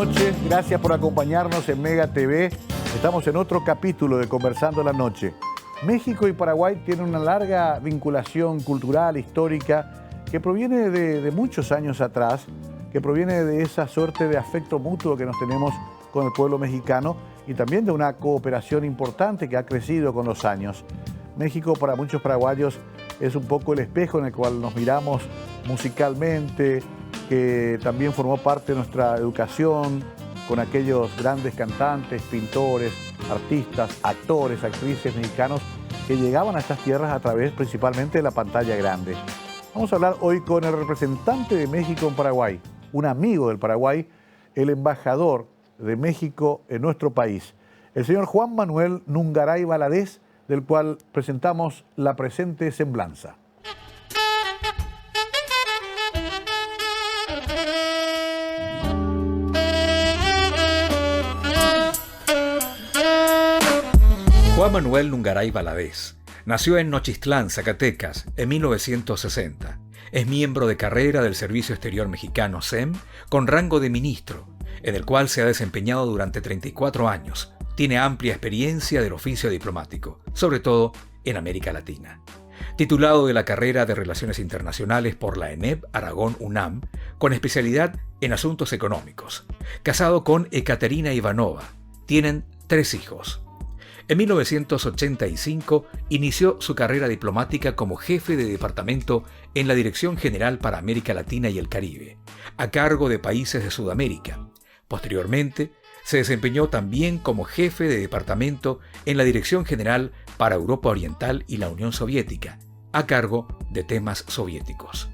noches, gracias por acompañarnos en Mega TV. Estamos en otro capítulo de Conversando la Noche. México y Paraguay tienen una larga vinculación cultural, histórica, que proviene de muchos años atrás, que proviene de esa suerte de afecto mutuo que nos tenemos con el pueblo mexicano y también de una cooperación importante que ha crecido con los años. México para muchos paraguayos es un poco el espejo en el cual nos miramos musicalmente, que también formó parte de nuestra educación con aquellos grandes cantantes, pintores, artistas, actores, actrices mexicanos que llegaban a estas tierras a través principalmente de la pantalla grande. Vamos a hablar hoy con el representante de México en Paraguay, un amigo del Paraguay, el embajador de México en nuestro país, el señor Juan Manuel Nungaray Valadez, del cual presentamos la presente semblanza. Juan Manuel Nungaray Valadez nació en Nochistlán, Zacatecas, en 1960. Es miembro de carrera del Servicio Exterior Mexicano SEM con rango de ministro, en el cual se ha desempeñado durante 34 años. Tiene amplia experiencia del oficio diplomático, sobre todo en América Latina. Titulado de la carrera de Relaciones Internacionales por la ENEP Aragón UNAM, con especialidad en asuntos económicos. Casado con Ekaterina Ivanova. Tienen 3 hijos. En 1985 inició su carrera diplomática como jefe de departamento en la Dirección General para América Latina y el Caribe, a cargo de países de Sudamérica. Posteriormente, se desempeñó también como jefe de departamento en la Dirección General para Europa Oriental y la Unión Soviética, a cargo de temas soviéticos.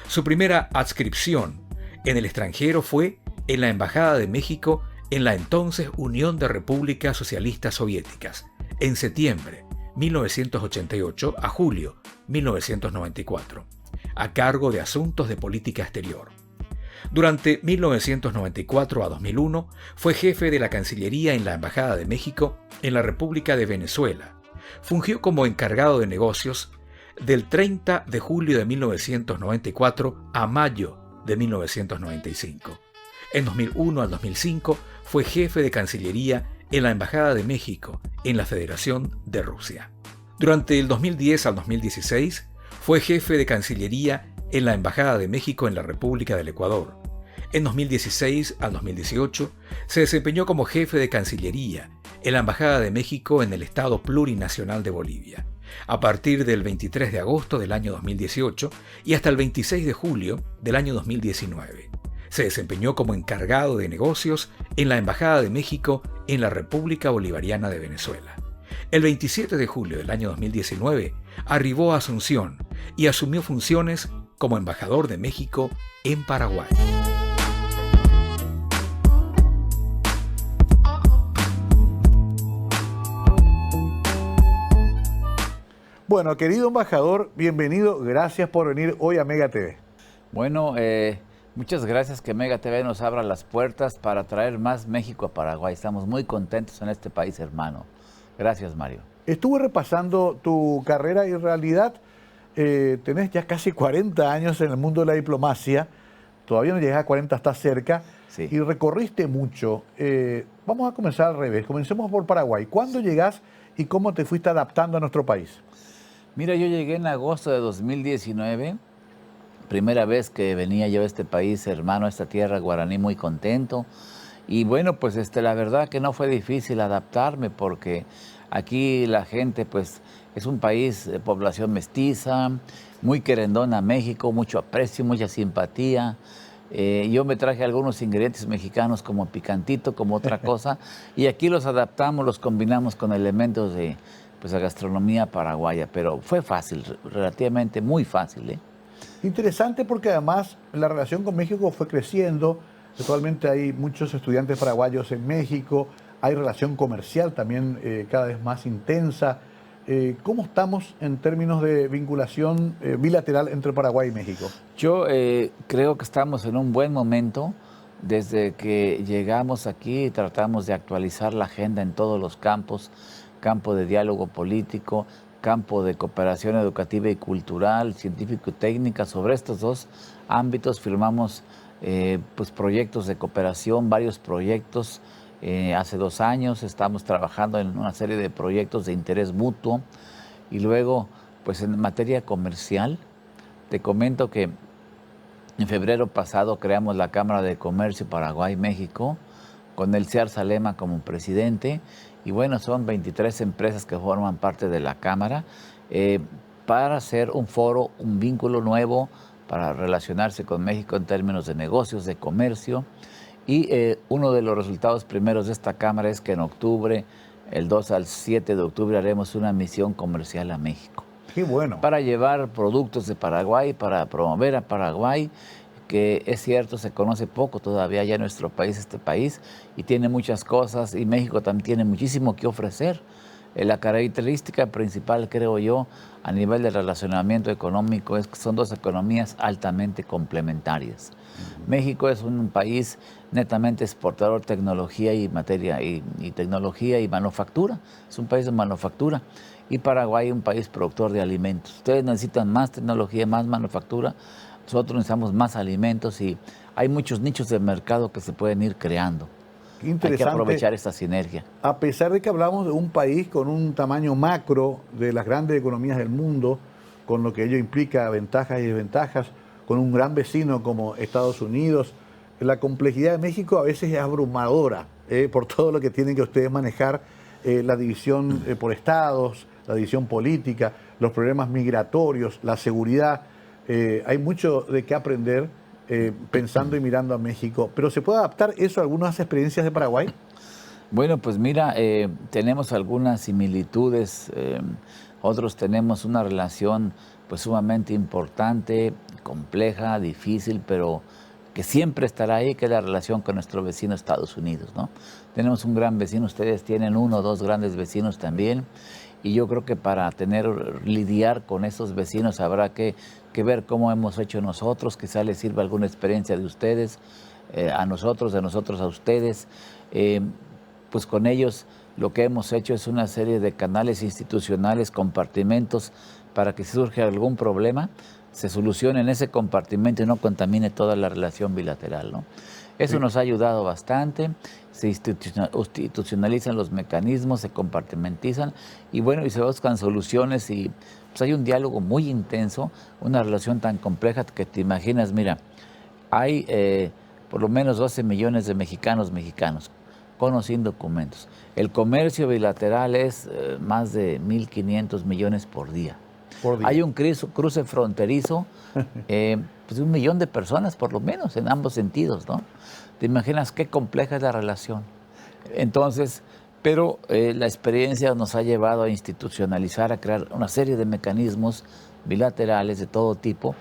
Su primera adscripción en el extranjero fue en la Embajada de México en la entonces Unión de Repúblicas Socialistas Soviéticas, en septiembre 1988 a julio 1994, a cargo de asuntos de política exterior. Durante 1994 a 2001 fue jefe de la Cancillería en la Embajada de México en la República de Venezuela. Fungió como encargado de negocios del 30 de julio de 1994 a mayo de 1995. En 2001 al 2005 fue jefe de Cancillería en la Embajada de México en la Federación de Rusia. Durante el 2010 al 2016 fue jefe de Cancillería en la Embajada de México en la República del Ecuador. En 2016 al 2018 se desempeñó como jefe de Cancillería en la Embajada de México en el Estado Plurinacional de Bolivia, a partir del 23 de agosto del año 2018 y hasta el 26 de julio del año 2019. Se desempeñó como encargado de negocios en la Embajada de México en la República Bolivariana de Venezuela. El 27 de julio del año 2019 arribó a Asunción y asumió funciones como embajador de México en Paraguay. Bueno, querido embajador, bienvenido. Gracias por venir hoy a Mega TV. Bueno, muchas gracias que Mega TV nos abra las puertas para traer más México a Paraguay. Estamos muy contentos en este país, hermano. Gracias, Mario. Estuve repasando tu carrera y en realidad tenés ya casi 40 años en el mundo de la diplomacia. Todavía no llegas a 40, estás cerca. Sí. Y recorriste mucho. Vamos a comenzar al revés. Comencemos por Paraguay. ¿Cuándo llegás y cómo te fuiste adaptando a nuestro país? Mira, yo llegué en agosto de 2019. Primera vez que venía yo a este país, hermano, a esta tierra guaraní, muy contento. Y bueno, pues la verdad que no fue difícil adaptarme porque aquí la gente pues es un país de población mestiza, muy querendona a México, mucho aprecio, mucha simpatía. Yo me traje algunos ingredientes mexicanos como picantito, como otra cosa, y aquí los adaptamos, los combinamos con elementos de pues, la gastronomía paraguaya, pero fue fácil, relativamente muy fácil, ¿eh? Interesante porque además la relación con México fue creciendo. Actualmente hay muchos estudiantes paraguayos en México, hay relación comercial también cada vez más intensa. ¿Cómo estamos en términos de vinculación bilateral entre Paraguay y México? Yo creo que estamos en un buen momento. Desde que llegamos aquí tratamos de actualizar la agenda en todos los campos, campo de diálogo político, campo de cooperación educativa y cultural, científico y técnica. Sobre estos dos ámbitos firmamos pues proyectos de cooperación, varios proyectos. Hace 2 años estamos trabajando en una serie de proyectos de interés mutuo. Y luego, pues en materia comercial, te comento que en febrero pasado creamos la Cámara de Comercio Paraguay-México con el Ciar Salema como presidente. Y bueno, son 23 empresas que forman parte de la Cámara para hacer un foro, un vínculo nuevo para relacionarse con México en términos de negocios, de comercio. Y uno de los resultados primeros de esta Cámara es que en octubre, el 2 al 7 de octubre, haremos una misión comercial a México. Qué bueno. Para llevar productos de Paraguay, para promover a Paraguay, que es cierto, se conoce poco todavía ya en nuestro país, este país, y tiene muchas cosas, y México también tiene muchísimo que ofrecer. La característica principal, creo yo, a nivel de relacionamiento económico es que son 2 economías altamente complementarias. México es un país netamente exportador de tecnología y materia y tecnología y manufactura. Es un país de manufactura. Y Paraguay un país productor de alimentos. Ustedes necesitan más tecnología, más manufactura. Nosotros necesitamos más alimentos y hay muchos nichos de mercado que se pueden ir creando. Qué interesante. Hay que aprovechar esta sinergia. A pesar de que hablamos de un país con un tamaño macro de las grandes economías del mundo, con lo que ello implica ventajas y desventajas, con un gran vecino como Estados Unidos, la complejidad de México a veces es abrumadora por todo lo que tienen que ustedes manejar, la división por estados, la división política, los problemas migratorios, la seguridad. Hay mucho de qué aprender pensando y mirando a México. ¿Pero se puede adaptar eso a algunas experiencias de Paraguay? Bueno, pues mira, tenemos algunas similitudes. Otros tenemos una relación pues sumamente importante, compleja, difícil, pero que siempre estará ahí, que es la relación con nuestro vecino Estados Unidos, ¿no? Tenemos un gran vecino, ustedes tienen 1 o 2 grandes vecinos también, y yo creo que para lidiar con esos vecinos habrá que ver cómo hemos hecho nosotros, quizá les sirva alguna experiencia de ustedes, a nosotros, de nosotros a ustedes. Pues con ellos lo que hemos hecho es una serie de canales institucionales, compartimentos, para que si surge algún problema, se solucione en ese compartimento y no contamine toda la relación bilateral, ¿no? Eso nos ha ayudado bastante, se institucionalizan los mecanismos, se compartimentizan y bueno, y se buscan soluciones y pues hay un diálogo muy intenso, una relación tan compleja que te imaginas, mira, hay por lo menos 12 millones de mexicanos con o sin documentos. El comercio bilateral es más de 1.500 millones por día. Hay un cruce fronterizo pues de 1 millón de personas por lo menos en ambos sentidos, ¿no? Te imaginas qué compleja es la relación. Entonces, pero la experiencia nos ha llevado a institucionalizar, a crear una serie de mecanismos bilaterales de todo tipo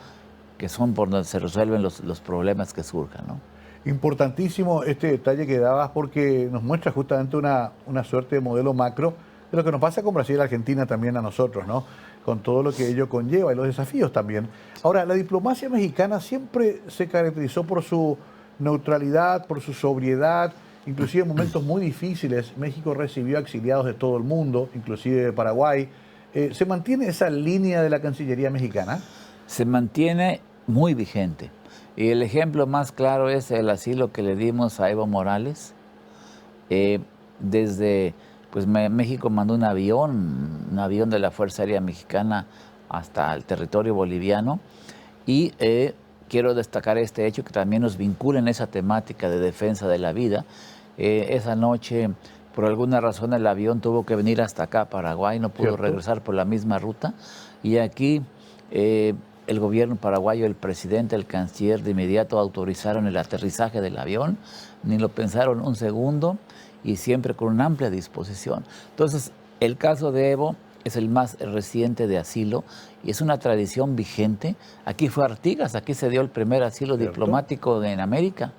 que son por donde se resuelven los problemas que surjan, ¿no? Importantísimo este detalle que dabas porque nos muestra justamente una suerte de modelo macro de lo que nos pasa con Brasil y Argentina también a nosotros, ¿no? Con todo lo que ello conlleva y los desafíos también. Ahora, la diplomacia mexicana siempre se caracterizó por su neutralidad, por su sobriedad, inclusive en momentos muy difíciles. México recibió exiliados de todo el mundo, inclusive de Paraguay. ¿Se mantiene esa línea de la Cancillería mexicana? Se mantiene muy vigente. Y el ejemplo más claro es el asilo que le dimos a Evo Morales. Desde pues México mandó un avión de la Fuerza Aérea Mexicana hasta el territorio boliviano y quiero destacar este hecho que también nos vincula en esa temática de defensa de la vida. Esa noche, por alguna razón, el avión tuvo que venir hasta acá, Paraguay, no pudo regresar por la misma ruta y aquí el gobierno paraguayo, el presidente, el canciller de inmediato autorizaron el aterrizaje del avión, ni lo pensaron un segundo y siempre con una amplia disposición. Entonces, el caso de Evo es el más reciente de asilo y es una tradición vigente. Aquí fue Artigas, aquí se dio el primer asilo diplomático en América.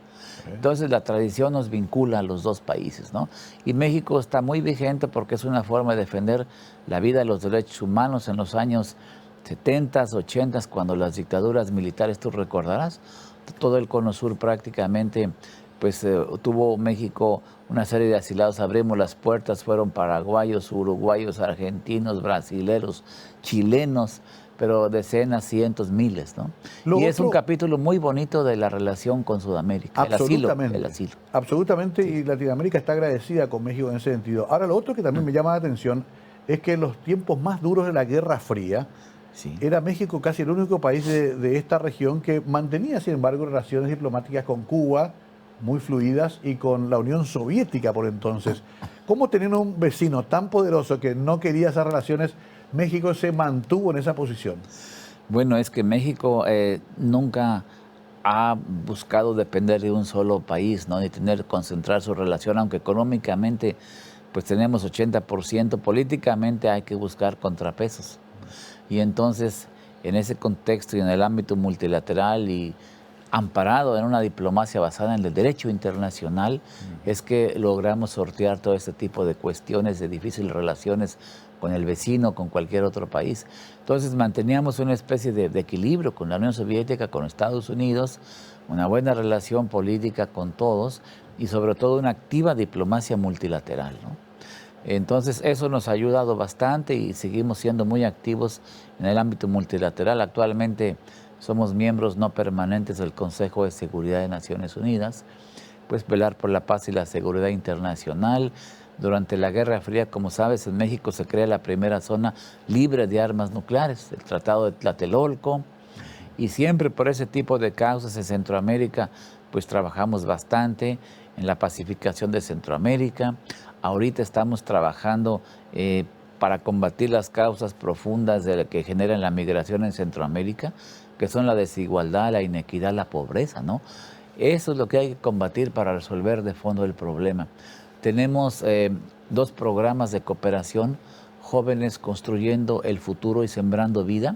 Entonces, la tradición nos vincula a los 2 países, ¿no? Y México está muy vigente porque es una forma de defender la vida y los derechos humanos en los años 70, 80, cuando las dictaduras militares, tú recordarás, todo el Cono Sur prácticamente, pues tuvo México una serie de asilados, abrimos las puertas, fueron paraguayos, uruguayos, argentinos, brasileros, chilenos, pero decenas, cientos, miles, ¿no? Y es un capítulo muy bonito de la relación con Sudamérica, absolutamente, el asilo. Absolutamente, sí. Y Latinoamérica está agradecida con México en ese sentido. Ahora, lo otro que también me llama la atención es que en los tiempos más duros de la Guerra Fría, sí, era México casi el único país de esta región que mantenía, sin embargo, relaciones diplomáticas con Cuba, muy fluidas, y con la Unión Soviética por entonces. ¿Cómo teniendo un vecino tan poderoso que no quería esas relaciones, México se mantuvo en esa posición? Bueno, es que México nunca ha buscado depender de un solo país, ¿no? Ni concentrar su relación, aunque económicamente pues tenemos 80%, políticamente hay que buscar contrapesos. Y entonces, en ese contexto y en el ámbito multilateral y amparado en una diplomacia basada en el derecho internacional, es que logramos sortear todo este tipo de cuestiones de difíciles relaciones con el vecino, con cualquier otro país. Entonces manteníamos una especie de equilibrio con la Unión Soviética, con Estados Unidos, una buena relación política con todos y sobre todo una activa diplomacia multilateral, ¿no? Entonces eso nos ha ayudado bastante y seguimos siendo muy activos en el ámbito multilateral. Actualmente somos miembros no permanentes del Consejo de Seguridad de Naciones Unidas, pues velar por la paz y la seguridad internacional. Durante la Guerra Fría, como sabes, en México se crea la primera zona libre de armas nucleares, el Tratado de Tlatelolco, y siempre por ese tipo de causas en Centroamérica, pues trabajamos bastante en la pacificación de Centroamérica. Ahorita estamos trabajando para combatir las causas profundas de que generan la migración en Centroamérica, que son la desigualdad, la inequidad, la pobreza, ¿no? Eso es lo que hay que combatir para resolver de fondo el problema. Tenemos 2 programas de cooperación, Jóvenes Construyendo el Futuro y Sembrando Vida,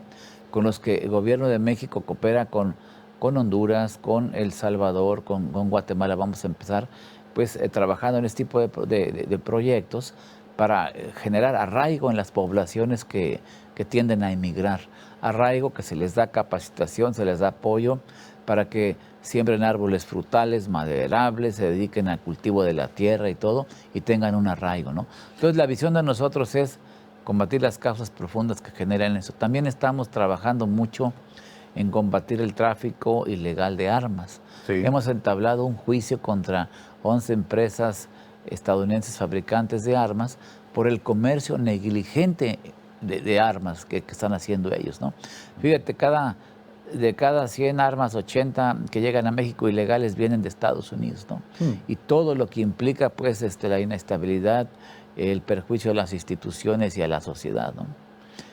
con los que el gobierno de México coopera con Honduras, con El Salvador, con Guatemala. Vamos a empezar pues trabajando en este tipo de proyectos para generar arraigo en las poblaciones que tienden a emigrar. Arraigo, que se les da capacitación, se les da apoyo para que siembren árboles frutales, maderables, se dediquen al cultivo de la tierra y todo, y tengan un arraigo, ¿no? Entonces la visión de nosotros es combatir las causas profundas que generan eso. También estamos trabajando mucho en combatir el tráfico ilegal de armas. Sí. Hemos entablado un juicio contra 11 empresas estadounidenses fabricantes de armas por el comercio negligente de armas que están haciendo ellos, ¿no? Fíjate, de cada 100 armas, 80 que llegan a México ilegales vienen de Estados Unidos, ¿no? Y todo lo que implica, pues, la inestabilidad, el perjuicio a las instituciones y a la sociedad, ¿no?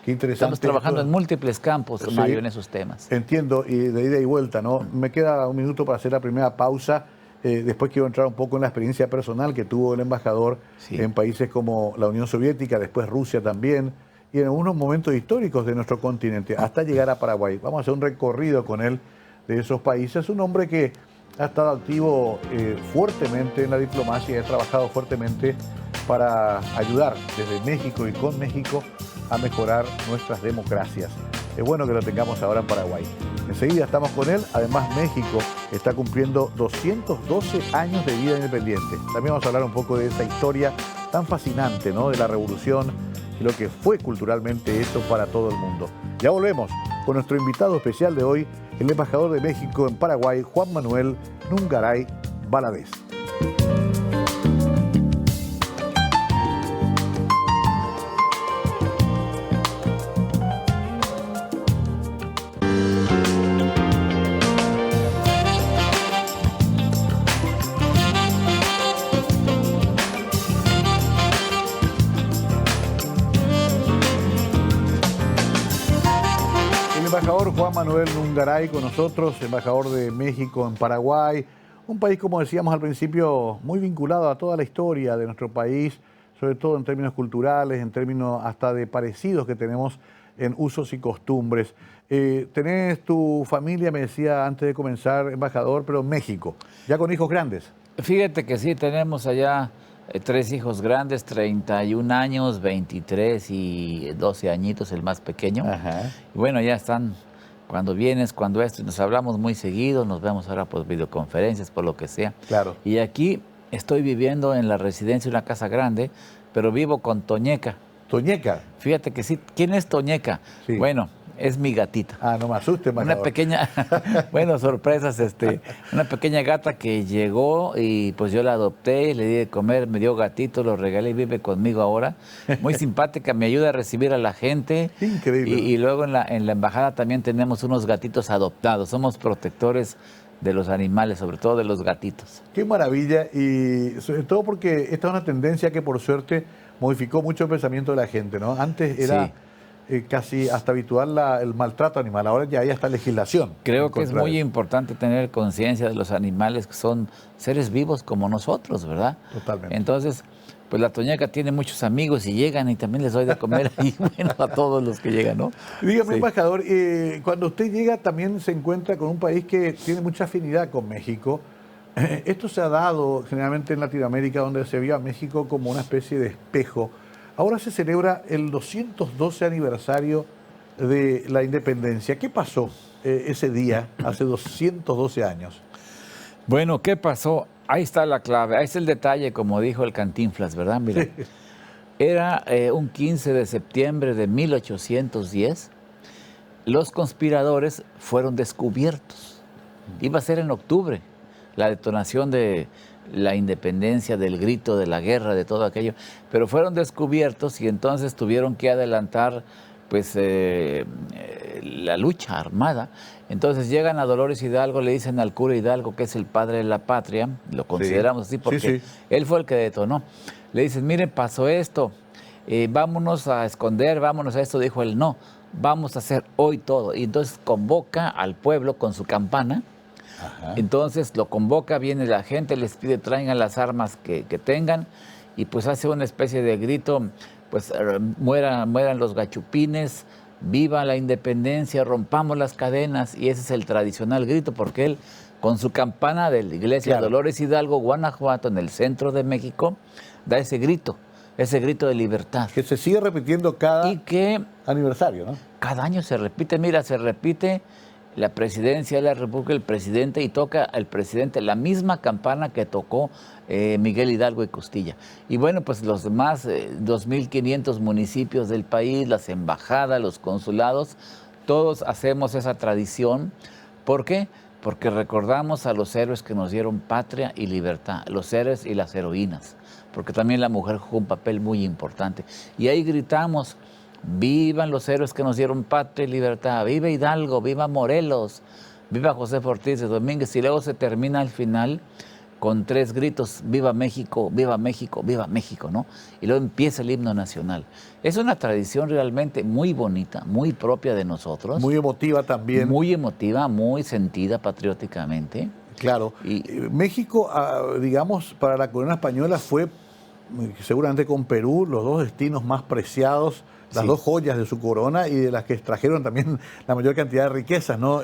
Qué interesante. Estamos trabajando en múltiples campos, sí, Mario, en esos temas. Entiendo, y de ida y vuelta, ¿no? Me queda un minuto para hacer la primera pausa. Después quiero entrar un poco en la experiencia personal que tuvo el embajador, sí, en países como la Unión Soviética, después Rusia también, y en algunos momentos históricos de nuestro continente, hasta llegar a Paraguay. Vamos a hacer un recorrido con él de esos países. Un hombre que ha estado activo fuertemente en la diplomacia y ha trabajado fuertemente para ayudar desde México y con México a mejorar nuestras democracias. Es bueno que lo tengamos ahora en Paraguay. Enseguida estamos con él. Además, México está cumpliendo 212 años de vida independiente. También vamos a hablar un poco de esa historia tan fascinante, ¿no? De la revolución y lo que fue culturalmente esto para todo el mundo. Ya volvemos con nuestro invitado especial de hoy, el embajador de México en Paraguay, Juan Manuel Nungaray Valadez. Embajador Juan Manuel Nungaray con nosotros, embajador de México en Paraguay, un país, como decíamos al principio, muy vinculado a toda la historia de nuestro país, sobre todo en términos culturales, en términos hasta de parecidos que tenemos en usos y costumbres. Tenés tu familia, me decía antes de comenzar, embajador, pero en México, ya con hijos grandes. Fíjate que sí, tenemos allá 3 hijos grandes, 31 años, 23 y 12 añitos, el más pequeño. Ajá. Y bueno, ya están, cuando vienes, cuando esto, nos hablamos muy seguido, nos vemos ahora por videoconferencias, por lo que sea. Claro. Y aquí estoy viviendo en la residencia de una casa grande, pero vivo con Toñeca. ¿Toñeca? Fíjate que sí. ¿Quién es Toñeca? Sí. Bueno, es mi gatita. Ah, no me asuste, Una embajador. pequeña, bueno, sorpresas, una pequeña gata que llegó y pues yo la adopté, le di de comer, me dio gatito, lo regalé y vive conmigo ahora. Muy simpática, me ayuda a recibir a la gente. Increíble. Y luego en la embajada también tenemos unos gatitos adoptados, somos protectores de los animales, sobre todo de los gatitos. Qué maravilla, y sobre todo porque esta es una tendencia que por suerte modificó mucho el pensamiento de la gente, ¿no? Antes era casi hasta habitual el maltrato animal, ahora ya hay hasta legislación. Creo que es contra muy eso. importante tener conciencia de los animales que son seres vivos como nosotros, ¿verdad? Totalmente. Entonces, pues la Toñaca tiene muchos amigos y llegan y también les doy de comer ahí, bueno, a todos los que llegan, ¿no? Dígame, Sí. embajador, cuando usted llega también se encuentra con un país que tiene mucha afinidad con México. Esto se ha dado generalmente en Latinoamérica, donde se vio a México como una especie de espejo. Ahora se celebra el 212 aniversario de la independencia. ¿Qué pasó ese día, hace 212 años? Bueno, ¿qué pasó? Ahí está la clave, ahí está el detalle, como dijo el Cantinflas, ¿verdad? Mira, era un 15 de septiembre de 1810, los conspiradores fueron descubiertos. Iba a ser en octubre, la detonación de la independencia, del grito, de la guerra, de todo aquello, pero fueron descubiertos y entonces tuvieron que adelantar pues la lucha armada. Entonces llegan a Dolores Hidalgo, le dicen al cura Hidalgo, que es el padre de la patria, lo consideramos así porque él fue el que detonó. Le dicen, miren, pasó esto, vámonos a esconder, vámonos a esto. Dijo él, no, vamos a hacer hoy todo. Y entonces convoca al pueblo con su campana. Ajá. Entonces lo convoca, viene la gente, les pide traigan las armas que tengan y pues hace una especie de grito, pues mueran los gachupines, viva la independencia, rompamos las cadenas, y ese es el tradicional grito porque él con su campana de la iglesia de Dolores Hidalgo, Guanajuato, en el centro de México, da ese grito de libertad. Que se sigue repitiendo cada y que aniversario, ¿no? Cada año se repite, mira, se repite la presidencia de la República, el presidente, y toca el presidente la misma campana que tocó Miguel Hidalgo y Costilla. Y bueno, pues los demás 2.500 municipios del país, las embajadas, los consulados, todos hacemos esa tradición. ¿Por qué? Porque recordamos a los héroes que nos dieron patria y libertad, los héroes y las heroínas, porque también la mujer jugó un papel muy importante. Y ahí gritamos, vivan los héroes que nos dieron patria y libertad, viva Hidalgo, viva Morelos, viva José Ortiz de Domínguez, y luego se termina al final con 3 gritos, viva México, viva México, viva México, ¿no? Y luego empieza el himno nacional. Es una tradición realmente muy bonita, muy propia de nosotros. Muy emotiva también. Muy emotiva, muy sentida patrióticamente. Claro. Y México, digamos, para la corona española fue, seguramente con Perú, los dos destinos más preciados, las dos joyas de su corona y de las que extrajeron también la mayor cantidad de riquezas, ¿no?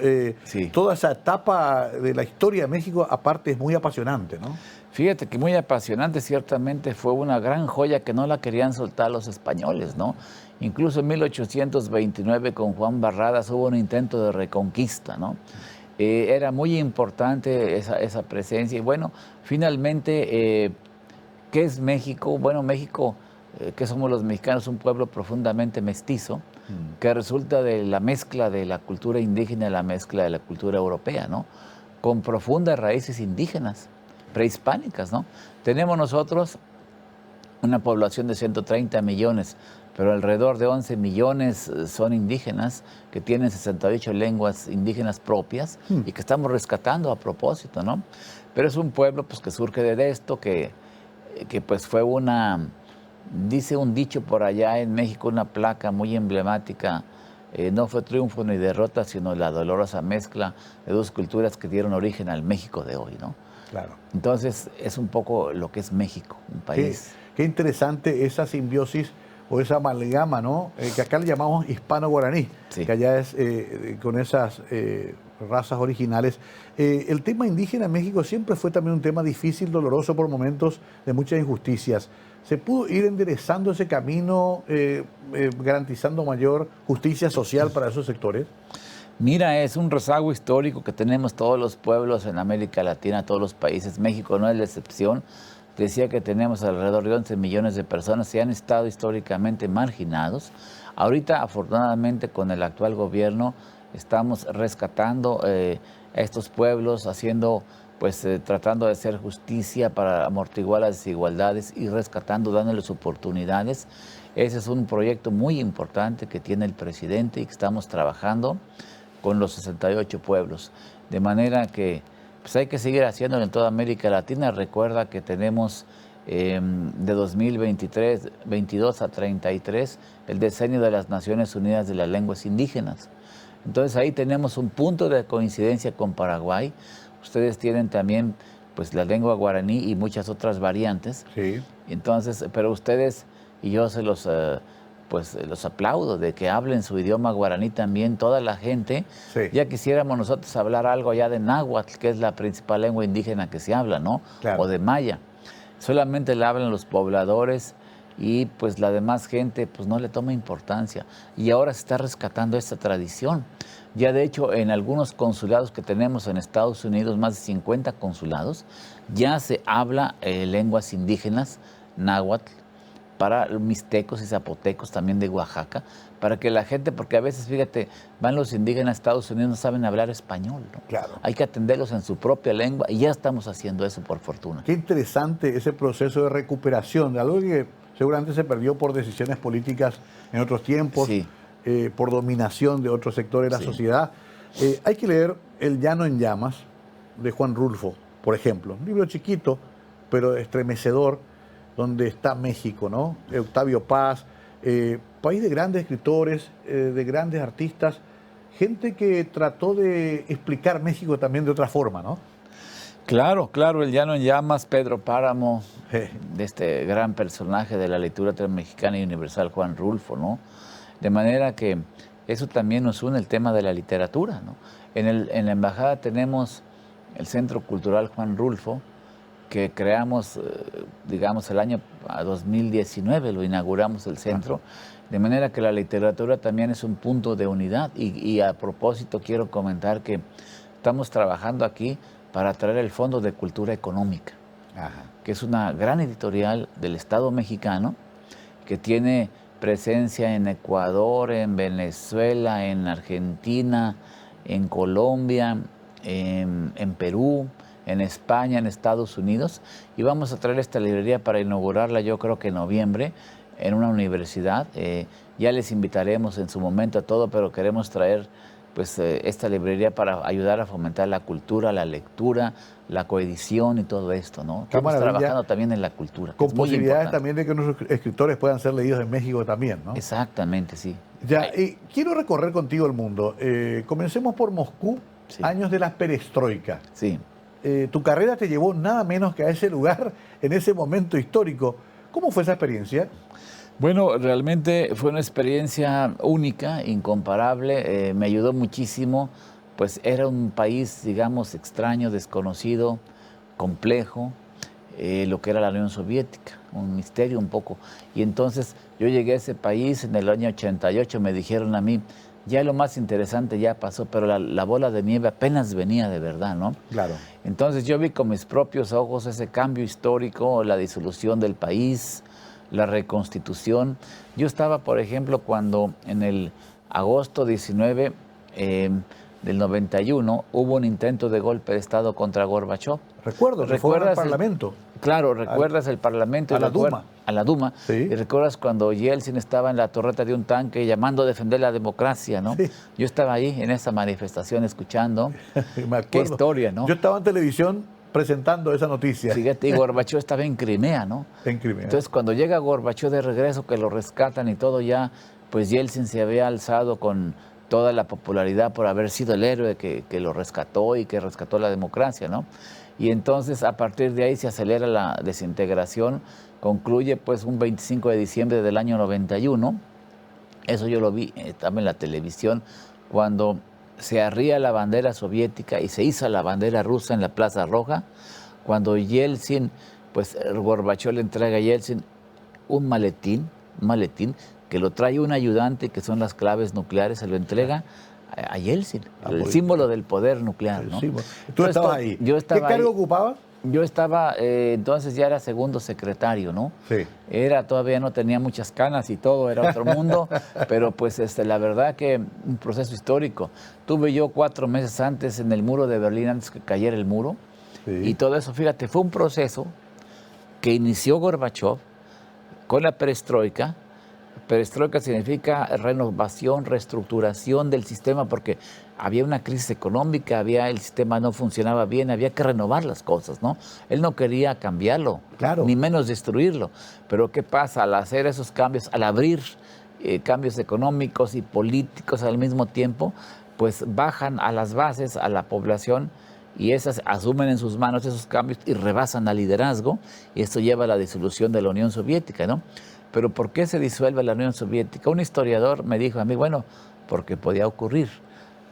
Toda esa etapa de la historia de México, aparte, es muy apasionante, ¿no? Fíjate que muy apasionante, ciertamente fue una gran joya que no la querían soltar los españoles, ¿no? Incluso en 1829 con Juan Barradas hubo un intento de reconquista, ¿no? Era muy importante esa presencia y bueno, finalmente, ¿qué es México? Bueno, México... que somos los mexicanos, un pueblo profundamente mestizo, que resulta de la mezcla de la cultura indígena y la mezcla de la cultura europea, ¿no? Con profundas raíces indígenas, prehispánicas, ¿no? Tenemos nosotros una población de 130 millones, pero alrededor de 11 millones son indígenas, que tienen 68 lenguas indígenas propias y que estamos rescatando a propósito, ¿no? Pero es un pueblo pues, que surge de esto, que pues fue una... Dice un dicho por allá en México, una placa muy emblemática, no fue triunfo ni derrota, sino la dolorosa mezcla de dos culturas que dieron origen al México de hoy, ¿no? Claro. Entonces, es un poco lo que es México, un país. Qué interesante esa simbiosis o esa amalgama, ¿no? Que acá le llamamos hispano-guaraní, que allá es con esas razas originales. El tema indígena en México siempre fue también un tema difícil, doloroso por momentos, de muchas injusticias. ¿Se pudo ir enderezando ese camino, garantizando mayor justicia social para esos sectores? Mira, es un rezago histórico que tenemos todos los pueblos en América Latina, todos los países. México no es la excepción. decía que tenemos alrededor de 11 millones de personas que han estado históricamente marginados. Ahorita, afortunadamente, con el actual gobierno, estamos rescatando a estos pueblos, haciendo, pues, tratando de hacer justicia para amortiguar las desigualdades y rescatando, dándoles oportunidades. Ese es un proyecto muy importante que tiene el presidente y que estamos trabajando con los 68 pueblos. De manera que pues hay que seguir haciéndolo en toda América Latina. Recuerda que tenemos de 2022 a 33 el Decenio de las Naciones Unidas de las Lenguas Indígenas. Entonces ahí tenemos un punto de coincidencia con Paraguay. Ustedes tienen también pues la lengua guaraní y muchas otras variantes. Sí. Entonces, pero ustedes, y yo se los aplaudo de que hablen su idioma guaraní también toda la gente. Sí. Ya quisiéramos nosotros hablar algo allá de náhuatl, que es la principal lengua indígena que se habla, ¿no? Claro. O de maya. Solamente la hablan los pobladores y pues la demás gente pues no le toma importancia. Y ahora se está rescatando esta tradición. Ya de hecho en algunos consulados que tenemos en Estados Unidos, más de 50 consulados, ya se habla lenguas indígenas, náhuatl, para mixtecos y zapotecos también de Oaxaca, para que la gente, porque a veces, fíjate, van los indígenas a Estados Unidos, no saben hablar español, ¿no? Claro. Hay que atenderlos en su propia lengua y ya estamos haciendo eso, por fortuna. Qué interesante ese proceso de recuperación, de algo que seguramente se perdió por decisiones políticas en otros tiempos, Sí. Por dominación de otros sectores de la Sí. sociedad. Hay que leer El Llano en Llamas, de Juan Rulfo, por ejemplo. Un libro chiquito, pero estremecedor, donde está México, ¿no? Octavio Paz, país de grandes escritores, de grandes artistas, gente que trató de explicar México también de otra forma, ¿no? Claro, claro, El Llano en Llamas, Pedro Páramo, Sí. de este gran personaje de la literatura mexicana y universal, Juan Rulfo, ¿no? De manera que eso también nos une el tema de la literatura, ¿no? En la embajada tenemos el Centro Cultural Juan Rulfo, que creamos, digamos, el año 2019, lo inauguramos el centro, de manera que la literatura también es un punto de unidad. Y a propósito quiero comentar que estamos trabajando aquí para traer el Fondo de Cultura Económica, Ajá. que es una gran editorial del Estado mexicano que tiene presencia en Ecuador, en Venezuela, en Argentina, en Colombia, en Perú, en España, en Estados Unidos, y vamos a traer esta librería para inaugurarla yo creo que en noviembre en una universidad. Ya les invitaremos en su momento a todo, pero queremos traer pues esta librería para ayudar a fomentar la cultura, la lectura, la coedición y todo esto, ¿no? Estamos trabajando también en la cultura. Con posibilidades también de que nuestros escritores puedan ser leídos en México también, ¿no? Exactamente, sí. Ya, quiero recorrer contigo el mundo. Comencemos por Moscú, Sí. años de la perestroika. Sí. Tu carrera te llevó nada menos que a ese lugar, en ese momento histórico. ¿Cómo fue esa experiencia? Bueno, realmente fue una experiencia única, incomparable, me ayudó muchísimo, pues era un país, digamos, extraño, desconocido, complejo, lo que era la Unión Soviética, un misterio un poco. Y entonces yo llegué a ese país en el año 88, me dijeron a mí, ya lo más interesante ya pasó, pero la bola de nieve apenas venía de verdad, ¿no? Claro. Entonces yo vi con mis propios ojos ese cambio histórico, la disolución del país, la reconstitución. Yo estaba, por ejemplo, cuando en el agosto 19 del 91 hubo un intento de golpe de Estado contra Gorbachov. Recuerdo, que fue al Parlamento. Claro, recuerdas el Parlamento. A la Duma. A la Duma. Sí. Y recuerdas cuando Yeltsin estaba en la torreta de un tanque llamando a defender la democracia, ¿no? Sí. Yo estaba ahí en esa manifestación escuchando. Me acuerdo. Qué historia, ¿no? Yo estaba en televisión presentando esa noticia. Fíjate, y Gorbachov estaba en Crimea, ¿no? En Crimea. Entonces, cuando llega Gorbachov de regreso, que lo rescatan y todo ya, pues Yeltsin se había alzado con toda la popularidad por haber sido el héroe que lo rescató y que rescató la democracia, ¿no? Y entonces, a partir de ahí se acelera la desintegración, concluye pues un 25 de diciembre del año 91, eso yo lo vi, estaba en la televisión, cuando se arría la bandera soviética y se iza la bandera rusa en la Plaza Roja, cuando Yeltsin, pues Gorbachov le entrega a Yeltsin un maletín que lo trae un ayudante, que son las claves nucleares, se lo entrega a Yeltsin, el símbolo del poder nuclear, ¿no? Sí, tú estabas ahí. Yo estaba ¿Qué cargo ahí. ocupabas? Yo estaba, entonces ya era segundo secretario, ¿no? Sí. Todavía no tenía muchas canas y todo, era otro mundo, pero pues la verdad que un proceso histórico. Tuve yo 4 meses antes en el muro de Berlín, antes que cayera el muro, Sí. y todo eso, fíjate, fue un proceso que inició Gorbachov con la perestroika. Perestroika significa renovación, reestructuración del sistema, porque había una crisis económica, el sistema no funcionaba bien, había que renovar las cosas, ¿no? Él no quería cambiarlo, Claro. ni menos destruirlo. Pero ¿qué pasa? Al hacer esos cambios, al abrir cambios económicos y políticos al mismo tiempo, pues bajan a las bases, a la población, y esas asumen en sus manos esos cambios y rebasan al liderazgo, y esto lleva a la disolución de la Unión Soviética, ¿no? Pero ¿por qué se disuelve la Unión Soviética? Un historiador me dijo a mí, bueno, porque podía ocurrir.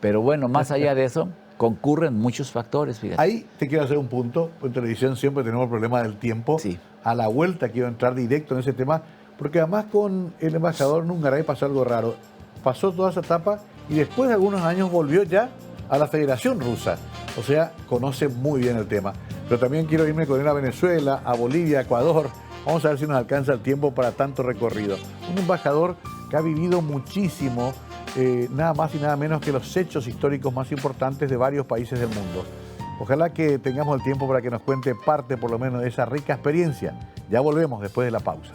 Pero bueno, más allá de eso, concurren muchos factores, fíjate. Ahí te quiero hacer un punto. En televisión siempre tenemos el problema del tiempo. Sí. A la vuelta quiero entrar directo en ese tema, porque además con el embajador Nungaray pasó algo raro. Pasó toda esa etapa y después de algunos años volvió ya a la Federación Rusa. O sea, conoce muy bien el tema. Pero también quiero irme con él a Venezuela, a Bolivia, a Ecuador. Vamos a ver si nos alcanza el tiempo para tanto recorrido. Un embajador que ha vivido muchísimo, nada más y nada menos que los hechos históricos más importantes de varios países del mundo. Ojalá que tengamos el tiempo para que nos cuente parte, por lo menos, de esa rica experiencia. Ya volvemos después de la pausa.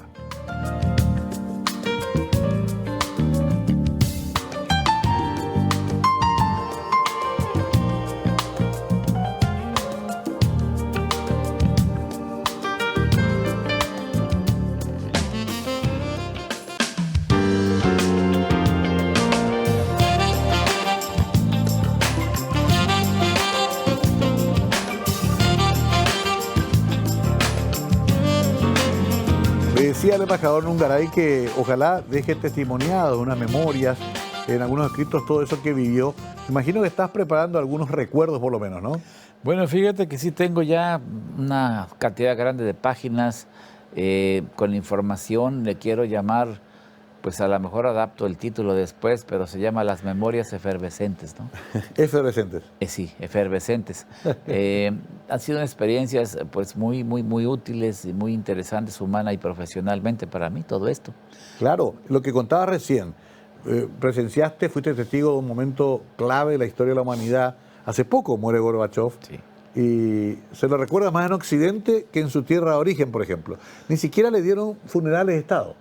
Decía el embajador Nungaray que ojalá deje testimoniado unas memorias, en algunos escritos, todo eso que vivió. Imagino que estás preparando algunos recuerdos por lo menos, ¿no? Bueno, fíjate que sí tengo ya una cantidad grande de páginas con información. Le quiero llamar, pues a lo mejor adapto el título después, pero se llama Las Memorias Efervescentes, ¿no? Efervescentes. Sí, efervescentes. Han sido experiencias pues muy útiles y muy interesantes humana y profesionalmente para mí, todo esto. Claro, lo que contabas recién, presenciaste, fuiste testigo de un momento clave de la historia de la humanidad. Hace poco muere Gorbachov. Sí. Y se lo recuerda más en Occidente que en su tierra de origen, por ejemplo. Ni siquiera le dieron funerales de Estado.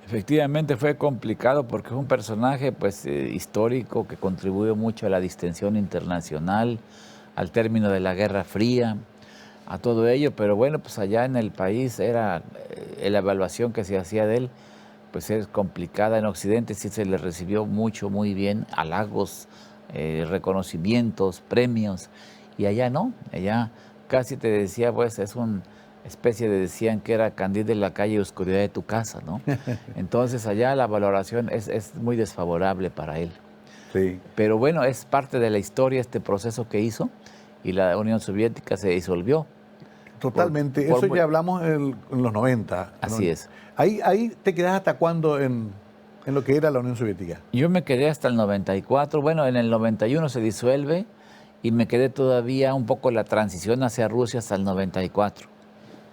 Efectivamente fue complicado porque es un personaje pues histórico que contribuyó mucho a la distensión internacional, al término de la Guerra Fría, a todo ello, pero bueno, pues allá en el país era la evaluación que se hacía de él, pues es complicada. En Occidente sí se le recibió muy bien, halagos, reconocimientos, premios, y allá no, allá casi te decía, pues es una especie de, decían que era candil de la calle y oscuridad de tu casa, ¿no? Entonces allá la valoración es muy desfavorable para él. Sí. Pero bueno, es parte de la historia este proceso que hizo, y la Unión Soviética se disolvió. Totalmente, eso ya hablamos en los 90. Así es. Ahí te quedás hasta cuándo en lo que era la Unión Soviética. Yo me quedé hasta el 94, bueno, en el 91 se disuelve, y me quedé todavía un poco la transición hacia Rusia hasta el 94.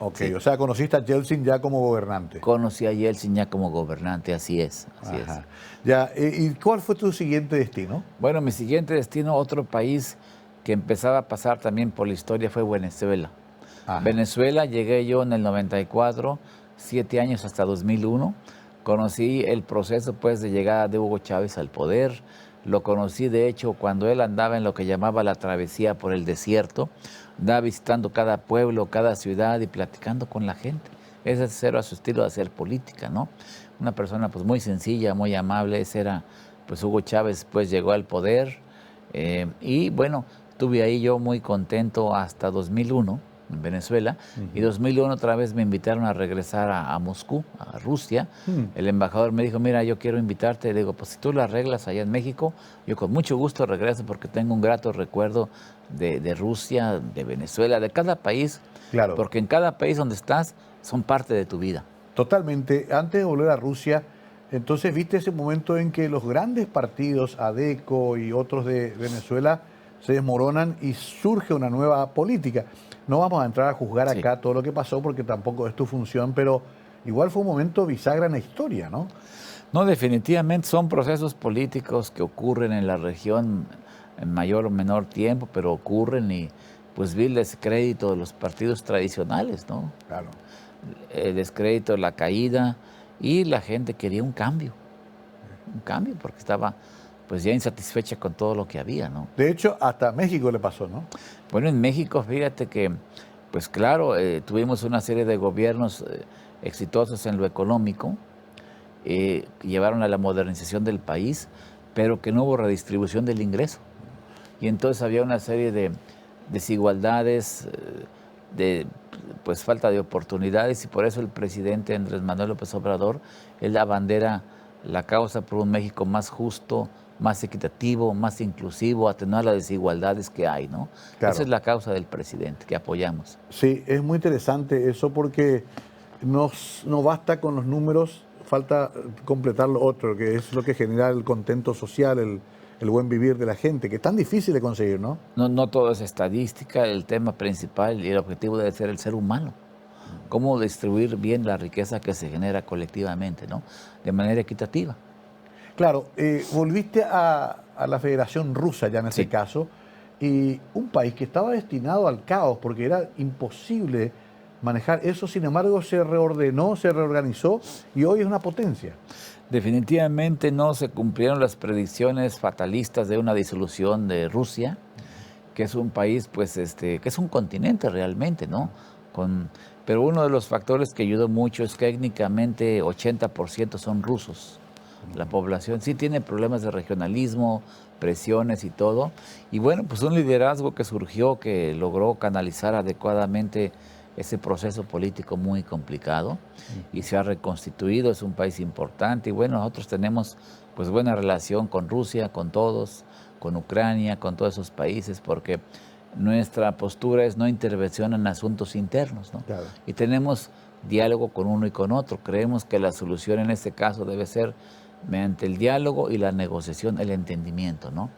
Ok, Sí. O sea, conociste a Yeltsin ya como gobernante. Conocí a Yeltsin ya como gobernante, así es. Ajá. Ya, ¿y cuál fue tu siguiente destino? Bueno, mi siguiente destino, otro país que empezaba a pasar también por la historia, fue Venezuela. Ajá. Venezuela, llegué yo en el 94, 7 años hasta 2001. Conocí el proceso pues de llegada de Hugo Chávez al poder. Lo conocí, de hecho, cuando él andaba en lo que llamaba la travesía por el desierto. Andaba visitando cada pueblo, cada ciudad y platicando con la gente. Ese era su estilo de hacer política, ¿no? Una persona pues muy sencilla, muy amable. Ese era, pues Hugo Chávez pues llegó al poder. Y bueno, estuve ahí yo muy contento hasta 2001 en Venezuela. Y 2001 otra vez me invitaron a regresar a Moscú, a Rusia. El embajador me dijo, mira, yo quiero invitarte. Le digo, pues si tú lo arreglas allá en México, yo con mucho gusto regreso porque tengo un grato recuerdo de Rusia, de Venezuela, de cada país. Claro. Porque en cada país donde estás son parte de tu vida. Totalmente. Antes de volver a Rusia, entonces viste ese momento en que los grandes partidos, ADECO y otros de Venezuela, se desmoronan y surge una nueva política. No vamos a entrar a juzgar Sí. acá todo lo que pasó porque tampoco es tu función, pero igual fue un momento bisagra en la historia, ¿no? No, definitivamente son procesos políticos que ocurren en la región en mayor o menor tiempo, pero ocurren y pues vi el descrédito de los partidos tradicionales, ¿no? Claro. El descrédito, la caída, y la gente quería un cambio porque estaba pues ya insatisfecha con todo lo que había, ¿no? De hecho, hasta a México le pasó, ¿no? Bueno, en México, fíjate que, pues claro, tuvimos una serie de gobiernos exitosos en lo económico, llevaron a la modernización del país, pero que no hubo redistribución del ingreso. Y entonces había una serie de desigualdades, de pues falta de oportunidades, y por eso el presidente Andrés Manuel López Obrador, él abandera la causa por un México más justo, más equitativo, más inclusivo, atenuar las desigualdades que hay, ¿no? Claro. Esa es la causa del presidente que apoyamos. Sí, es muy interesante eso porque no basta con los números, falta completar lo otro, que es lo que genera el contento social, el buen vivir de la gente, que es tan difícil de conseguir, ¿no? No todo es estadística, el tema principal y el objetivo debe ser el ser humano. Cómo distribuir bien la riqueza que se genera colectivamente, ¿no? De manera equitativa. Claro, volviste a la Federación Rusa ya en ese Sí. caso, y un país que estaba destinado al caos porque era imposible manejar eso, sin embargo se reordenó, se reorganizó y hoy es una potencia. Definitivamente no se cumplieron las predicciones fatalistas de una disolución de Rusia, que es un país, pues, que es un continente realmente, ¿no? Pero uno de los factores que ayudó mucho es que técnicamente 80% son rusos. La población sí tiene problemas de regionalismo, presiones y todo. Y bueno, pues un liderazgo que surgió, que logró canalizar adecuadamente ese proceso político muy complicado y se ha reconstituido, es un país importante. Y bueno, nosotros tenemos pues buena relación con Rusia, con todos, con Ucrania, con todos esos países, porque nuestra postura es no intervención en asuntos internos, ¿no? Claro. Y tenemos diálogo con uno y con otro. Creemos que la solución en este caso debe ser mediante el diálogo y la negociación, el entendimiento, ¿no?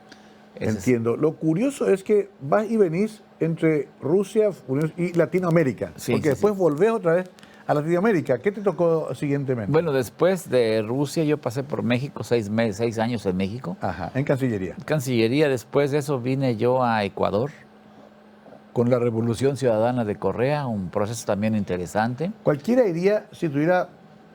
Entiendo. Lo curioso es que vas y venís entre Rusia y Latinoamérica, Sí, porque sí, después sí. volvés otra vez a Latinoamérica. ¿Qué te tocó siguientemente? Bueno, después de Rusia yo pasé por México, 6 años en México. Ajá, en Cancillería. Cancillería, después de eso vine yo a Ecuador con la Revolución Ciudadana de Correa, un proceso también interesante. Cualquiera diría, si tuviera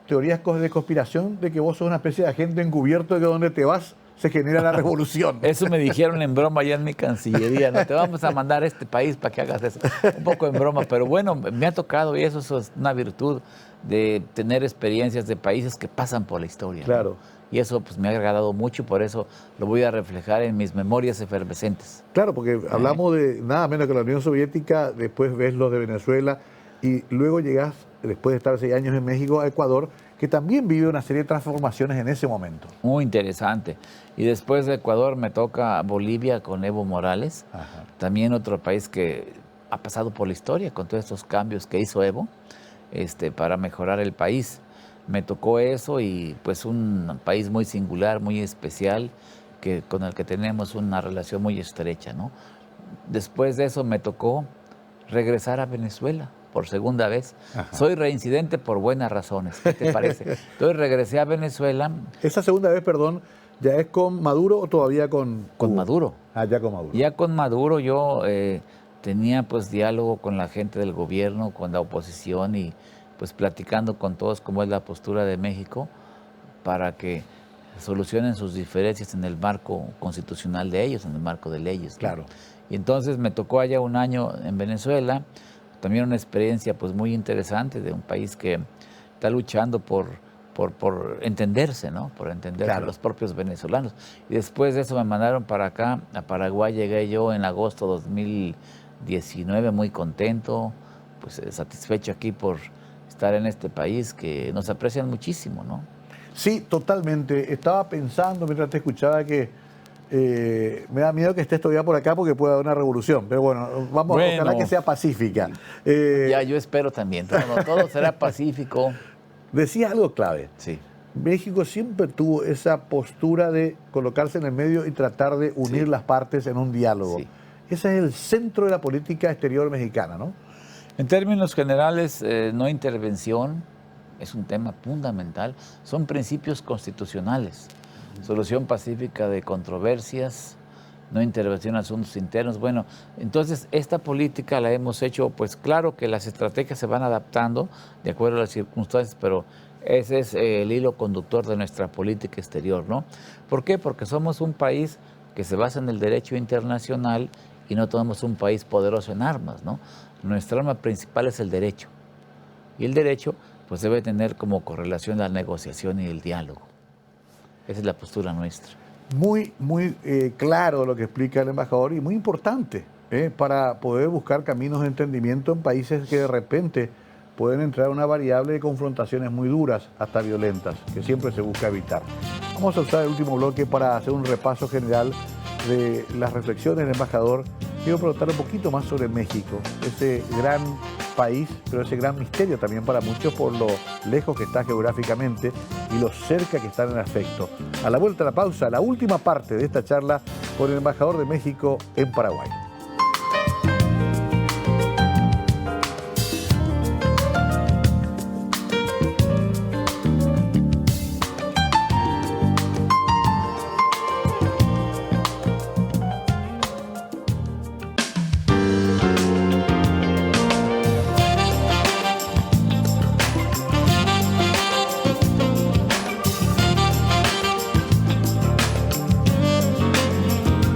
teorías de conspiración, de que vos sos una especie de agente encubierto de que donde te vas se genera la revolución. Eso me dijeron en broma allá en mi Cancillería, no te vamos a mandar a este país para que hagas eso. Un poco en broma, pero bueno, me ha tocado, y eso es una virtud de tener experiencias de países que pasan por la historia, ¿no? Claro. Y eso pues me ha agradado mucho, por eso lo voy a reflejar en mis memorias efervescentes. Claro, porque hablamos de nada menos que la Unión Soviética, después ves los de Venezuela y luego llegás, después de estar 6 años en México, a Ecuador, que también vive una serie de transformaciones en ese momento. Muy interesante. Y después de Ecuador me toca Bolivia con Evo Morales, Ajá. también otro país que ha pasado por la historia con todos estos cambios que hizo Evo para mejorar el país. Me tocó eso y pues un país muy singular, muy especial, con el que tenemos una relación muy estrecha, ¿no? Después de eso me tocó regresar a Venezuela por segunda vez. Ajá. Soy reincidente por buenas razones, ¿qué te parece? Entonces regresé a Venezuela Esa segunda vez, perdón, ¿ya es con Maduro o todavía con con Hugo? Maduro. Ah, ya con Maduro. Ya con Maduro yo tenía pues diálogo con la gente del gobierno, con la oposición y pues platicando con todos cómo es la postura de México para que solucionen sus diferencias en el marco constitucional de ellos, en el marco de leyes, ¿no? Claro. Y entonces me tocó allá un año en Venezuela, también una experiencia pues muy interesante de un país que está luchando por entenderse, ¿no? Por entenderse Claro. los propios venezolanos. Y después de eso me mandaron para acá, a Paraguay. Llegué yo en agosto 2019, muy contento, pues satisfecho aquí por estar en este país que nos aprecian muchísimo, ¿no? Sí, totalmente. Estaba pensando mientras te escuchaba que me da miedo que estés todavía por acá porque puede haber una revolución. Pero bueno, ojalá que sea pacífica. Ya yo espero también, todo será pacífico. Decías algo clave. Sí. México siempre tuvo esa postura de colocarse en el medio y tratar de unir las partes en un diálogo. Sí. Ese es el centro de la política exterior mexicana, ¿no? En términos generales, no intervención es un tema fundamental. Son principios constitucionales. Solución pacífica de controversias, no intervención en asuntos internos. Bueno, entonces esta política la hemos hecho, pues claro que las estrategias se van adaptando de acuerdo a las circunstancias, pero ese es el hilo conductor de nuestra política exterior, ¿no? ¿Por qué? Porque somos un país que se basa en el derecho internacional y no somos un país poderoso en armas, ¿no? Nuestra arma principal es el derecho. Y el derecho, pues debe tener como correlación la negociación y el diálogo. Esa es la postura nuestra. Muy claro lo que explica el embajador y muy importante para poder buscar caminos de entendimiento en países que de repente pueden entrar una variable de confrontaciones muy duras, hasta violentas, que siempre se busca evitar. Vamos a usar el último bloque para hacer un repaso general de las reflexiones del embajador. Quiero preguntar un poquito más sobre México, ese gran país, pero ese gran misterio también para muchos por lo lejos que está geográficamente y lo cerca que está en el afecto. A la vuelta a la pausa, la última parte de esta charla con el embajador de México en Paraguay.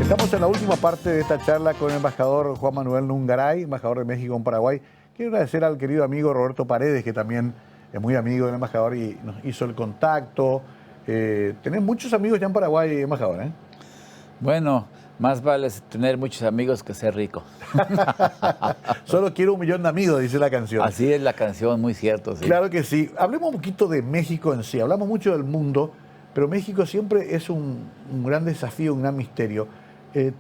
Estamos en la última parte de esta charla con el embajador Juan Manuel Nungaray, embajador de México en Paraguay. Quiero agradecer al querido amigo Roberto Paredes, que también es muy amigo del embajador y nos hizo el contacto. Tenés muchos amigos ya en Paraguay, embajador, ¿eh? Bueno, más vale tener muchos amigos que ser rico. Solo quiero 1 millón de amigos, dice la canción. Así es la canción, muy cierto. Sí. Claro que sí. Hablemos un poquito de México en sí. Hablamos mucho del mundo, pero México siempre es un gran desafío, un gran misterio.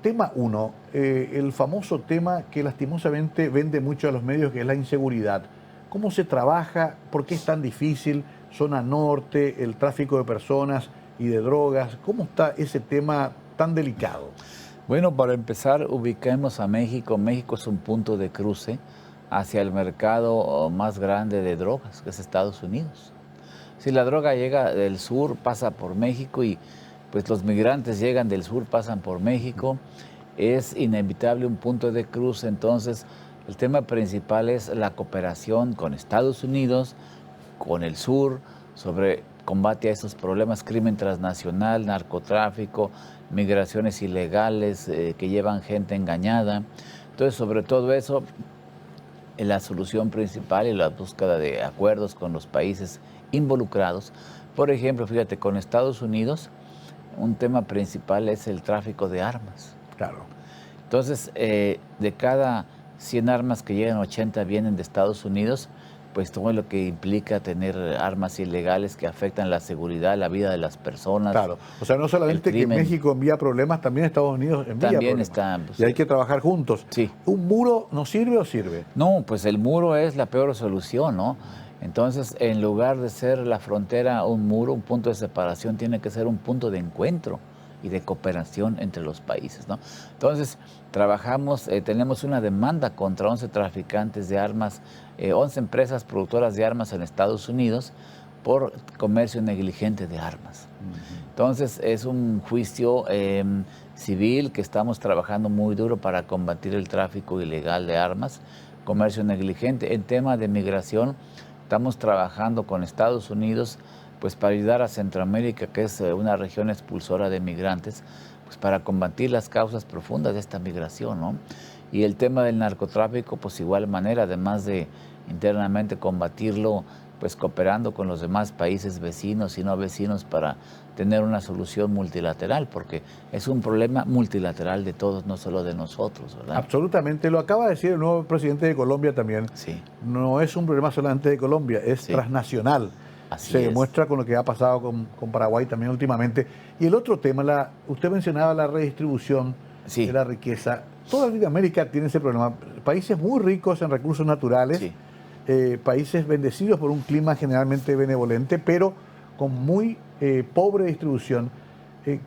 Tema 1, el famoso tema que lastimosamente vende mucho a los medios, que es la inseguridad. ¿Cómo se trabaja? ¿Por qué es tan difícil? Zona norte, el tráfico de personas y de drogas. ¿Cómo está ese tema tan delicado? Bueno, para empezar, ubiquemos a México. México es un punto de cruce hacia el mercado más grande de drogas, que es Estados Unidos. Si la droga llega del sur, pasa por México y pues los migrantes llegan del sur, pasan por México, es inevitable un punto de cruce. Entonces, el tema principal es la cooperación con Estados Unidos, con el sur, sobre combate a esos problemas, crimen transnacional, narcotráfico, migraciones ilegales que llevan gente engañada. Entonces, sobre todo eso, la solución principal y la búsqueda de acuerdos con los países involucrados. Por ejemplo, fíjate, con Estados Unidos, un tema principal es el tráfico de armas. Claro. Entonces, de cada 100 armas que llegan, 80 vienen de Estados Unidos, pues todo lo que implica tener armas ilegales que afectan la seguridad, la vida de las personas. Claro, o sea, no solamente que México envía problemas, también Estados Unidos envía también problemas. Está, pues, y hay que trabajar juntos. Sí. ¿Un muro no sirve o sirve? No, pues el muro es la peor solución, ¿no? Entonces, en lugar de ser la frontera un muro, un punto de separación, tiene que ser un punto de encuentro y de cooperación entre los países, ¿no? Entonces, trabajamos, tenemos una demanda contra 11 traficantes de armas, 11 empresas productoras de armas en Estados Unidos por comercio negligente de armas. Entonces, es un juicio civil que estamos trabajando muy duro para combatir el tráfico ilegal de armas, comercio negligente. En tema de migración, estamos trabajando con Estados Unidos pues para ayudar a Centroamérica, que es una región expulsora de migrantes, pues para combatir las causas profundas de esta migración, ¿no? Y el tema del narcotráfico, pues igual manera, además de internamente combatirlo, pues cooperando con los demás países vecinos y no vecinos para tener una solución multilateral, porque es un problema multilateral de todos, no solo de nosotros, ¿verdad? Absolutamente, lo acaba de decir el nuevo presidente de Colombia también. Sí. No es un problema solamente de Colombia, es transnacional. Así Se es. demuestra con lo que ha pasado con Paraguay también últimamente. Y el otro tema, usted mencionaba la redistribución de la riqueza. Toda Latinoamérica tiene ese problema. Países muy ricos en recursos naturales, países bendecidos por un clima generalmente benevolente, pero con muy pobre distribución.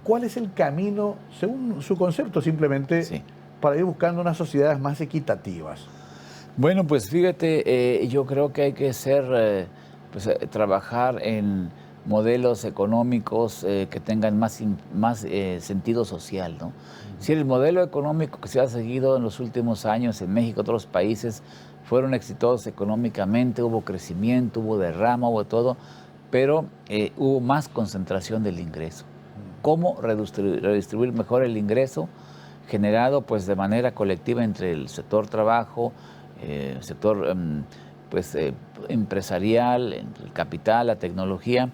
¿Cuál es el camino, según su concepto, simplemente Sí. para ir buscando unas sociedades más equitativas? Bueno, pues fíjate, yo creo que hay que trabajar en modelos económicos que tengan más sentido social, ¿no? Si el modelo económico que se ha seguido en los últimos años en México y otros países fueron exitosos económicamente, hubo crecimiento, hubo derrama, hubo todo, pero hubo más concentración del ingreso. ¿Cómo redistribuir mejor el ingreso generado pues de manera colectiva entre el sector trabajo, sector empresarial, entre el capital, la tecnología,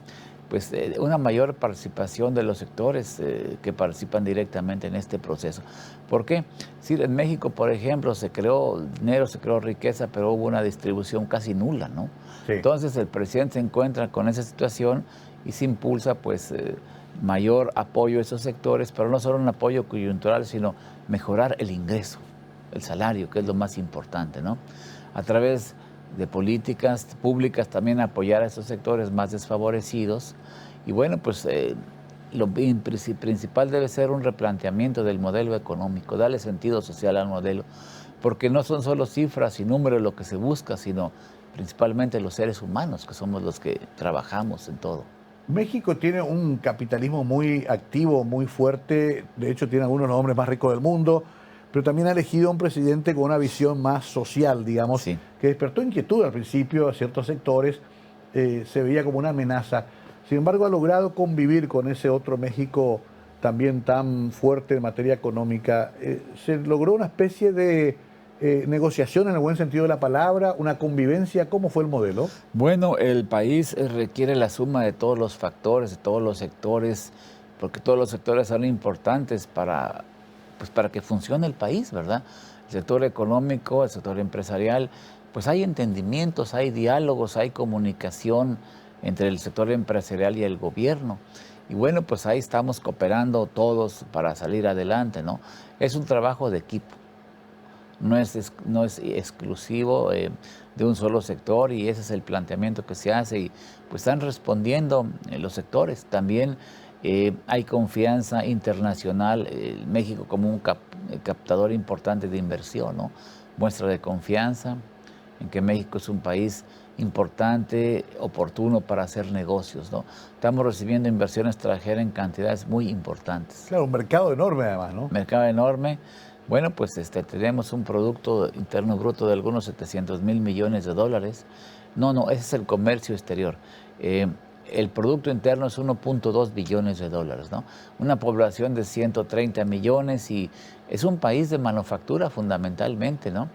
pues una mayor participación de los sectores que participan directamente en este proceso? ¿Por qué? Sí, en México, por ejemplo, se creó dinero, se creó riqueza, pero hubo una distribución casi nula, ¿no? Sí. Entonces el presidente se encuentra con esa situación y se impulsa pues mayor apoyo a esos sectores, pero no solo un apoyo coyuntural, sino mejorar el ingreso, el salario, que es lo más importante, ¿no? A través de políticas públicas también apoyar a esos sectores más desfavorecidos. Y bueno, pues lo principal debe ser un replanteamiento del modelo económico, darle sentido social al modelo, porque no son solo cifras y números lo que se busca, sino principalmente los seres humanos, que somos los que trabajamos en todo. México tiene un capitalismo muy activo, muy fuerte, de hecho tiene algunos de los hombres más ricos del mundo, pero también ha elegido a un presidente con una visión más social, digamos, Sí. que despertó inquietud al principio a ciertos sectores, se veía como una amenaza. Sin embargo, ha logrado convivir con ese otro México también tan fuerte en materia económica. Se logró una especie de negociación en el buen sentido de la palabra, una convivencia. ¿Cómo fue el modelo? Bueno, el país requiere la suma de todos los factores, de todos los sectores, porque todos los sectores son importantes para que funcione el país, ¿verdad? El sector económico, el sector empresarial, pues hay entendimientos, hay diálogos, hay comunicación entre el sector empresarial y el gobierno. Y bueno, pues ahí estamos cooperando todos para salir adelante, ¿no? Es un trabajo de equipo. No es exclusivo de un solo sector, y ese es el planteamiento que se hace, y pues están respondiendo los sectores. También hay confianza internacional, México como un captador importante de inversión, ¿no? Muestra de confianza en que México es un país importante, oportuno para hacer negocios, ¿no? Estamos recibiendo inversión extranjera en cantidades muy importantes. Claro, un mercado enorme además, ¿no? Mercado enorme. Bueno, pues tenemos un Producto Interno Bruto de algunos 700,000 millones de dólares. No, ese es el comercio exterior. El Producto Interno es 1.2 billones de dólares, ¿no? Una población de 130 millones, y es un país de manufactura fundamentalmente, ¿no?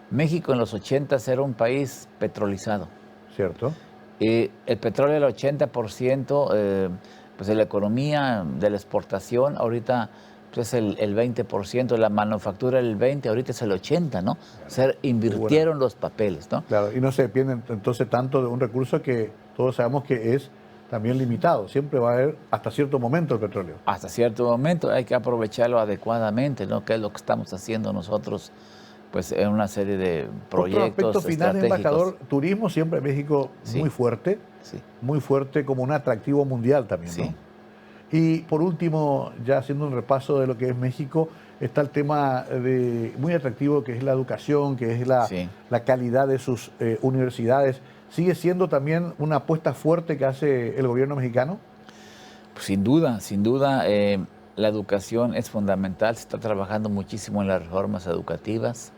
México en los 80 era un país petrolizado. Cierto. El petróleo, el 80% pues de la economía, de la exportación, ahorita pues, es el 20%, la manufactura el 20%, ahorita es el 80%, ¿no? O sea, invirtieron los papeles, ¿no? Claro, y no se depende entonces tanto de un recurso que todos sabemos que es también limitado. Siempre va a haber hasta cierto momento el petróleo. Hasta cierto momento hay que aprovecharlo adecuadamente, ¿no? Que es lo que estamos haciendo nosotros, pues en una serie de proyectos Otro aspecto final, estratégicos. embajador, turismo siempre en México Sí. sí. Muy fuerte como un atractivo mundial también, Sí. ¿no? Y por último, ya haciendo un repaso de lo que es México, está el tema muy atractivo que es la educación, que es la calidad de sus universidades. ¿Sigue siendo también una apuesta fuerte que hace el gobierno mexicano? Pues sin duda, la educación es fundamental. Se está trabajando muchísimo en las reformas educativas.